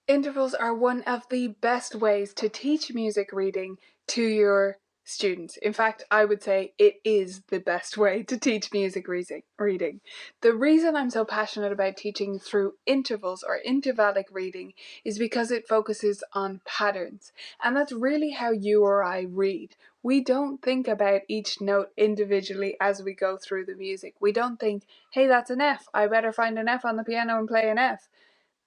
Intervals are one of the best ways to teach music reading to your students. In fact, I would say it is the best way to teach music reading. The reason I'm so passionate about teaching through intervals or intervallic reading is because it focuses on patterns. And that's really how you or I read. We don't think about each note individually as we go through the music. We don't think, hey, that's an F. I better find an F on the piano and play an F.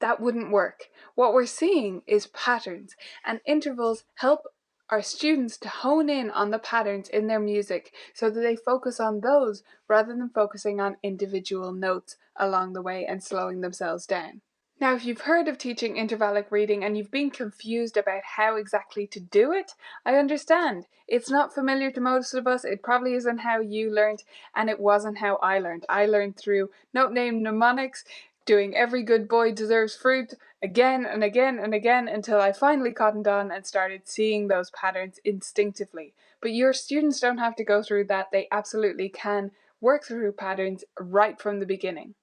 That wouldn't work. What we're seeing is patterns, and intervals help our students to hone in on the patterns in their music so that they focus on those rather than focusing on individual notes along the way and slowing themselves down. Now, if you've heard of teaching intervallic reading and you've been confused about how exactly to do it, I understand. It's not familiar to most of us, it probably isn't how you learned, and it wasn't how I learned. I learned through note name mnemonics, doing every good boy deserves fruit again and again and again until I finally cottoned on and started seeing those patterns instinctively. But your students don't have to go through that, they absolutely can work through patterns right from the beginning.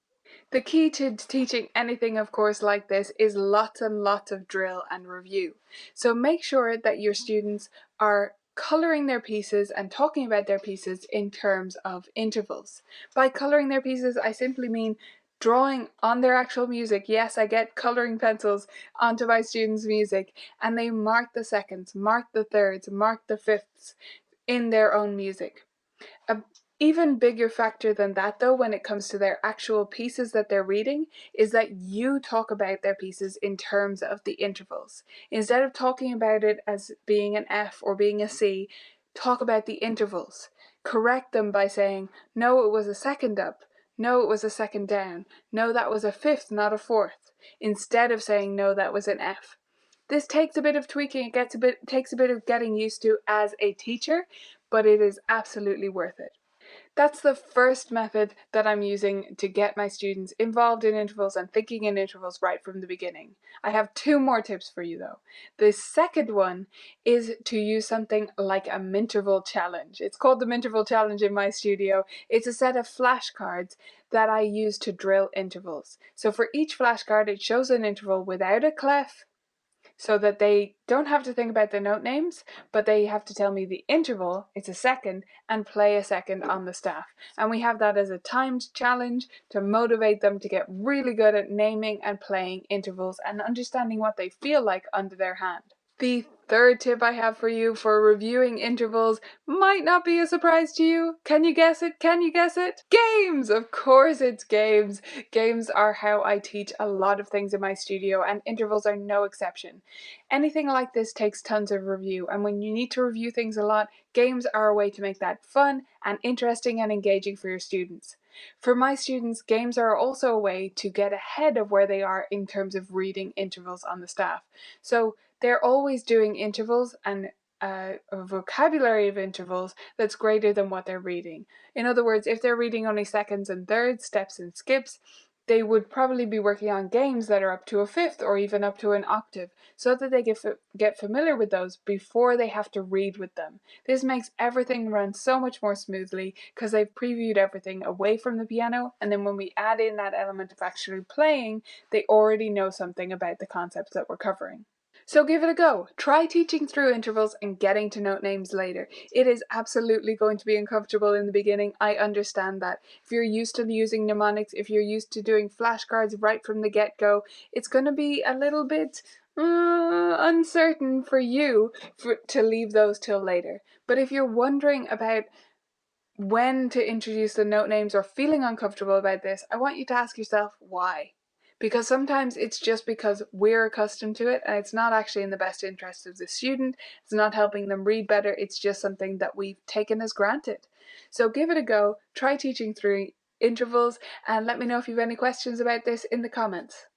The key to teaching anything, of course, like this is lots and lots of drill and review. So make sure that your students are colouring their pieces and talking about their pieces in terms of intervals. By colouring their pieces, I simply mean drawing on their actual music. Yes, I get colouring pencils onto my students' music, and they mark the seconds, mark the thirds, mark the fifths in their own music. A even bigger factor than that, though, when it comes to their actual pieces that they're reading, is that you talk about their pieces in terms of the intervals. Instead of talking about it as being an F or being a C, talk about the intervals. Correct them by saying, no, it was a second up. No, it was a second down. No, that was a fifth, not a fourth. Instead of saying, no, that was an F. This takes a bit of tweaking, takes a bit of getting used to as a teacher, but it is absolutely worth it. That's the first method that I'm using to get my students involved in intervals and thinking in intervals right from the beginning. I have two more tips for you though. The second one is to use something like a Minterval challenge. It's called the Minterval challenge in my studio. It's a set of flashcards that I use to drill intervals. So for each flashcard it shows an interval without a clef, so that they don't have to think about the note names, but they have to tell me the interval, it's a second, and play a second on the staff. And we have that as a timed challenge to motivate them to get really good at naming and playing intervals and understanding what they feel like under their hand. The third tip I have for you for reviewing intervals might not be a surprise to you. Can you guess it? Can you guess it? Games! Of course it's games. Games are how I teach a lot of things in my studio, and intervals are no exception. Anything like this takes tons of review, and when you need to review things a lot, games are a way to make that fun and interesting and engaging for your students. For my students, games are also a way to get ahead of where they are in terms of reading intervals on the staff. So they're always doing intervals and a vocabulary of intervals that's greater than what they're reading. In other words, if they're reading only seconds and thirds, steps and skips, they would probably be working on games that are up to a fifth or even up to an octave, so that they get familiar with those before they have to read with them. This makes everything run so much more smoothly because they've previewed everything away from the piano, and then when we add in that element of actually playing, they already know something about the concepts that we're covering. So give it a go. Try teaching through intervals and getting to note names later. It is absolutely going to be uncomfortable in the beginning. I understand that. If you're used to using mnemonics, if you're used to doing flashcards right from the get-go, it's going to be a little bit uncertain for you to leave those till later. But if you're wondering about when to introduce the note names or feeling uncomfortable about this, I want you to ask yourself why. Because sometimes it's just because we're accustomed to it and it's not actually in the best interest of the student, it's not helping them read better, it's just something that we've taken as granted. So give it a go, try teaching through intervals, and let me know if you have any questions about this in the comments.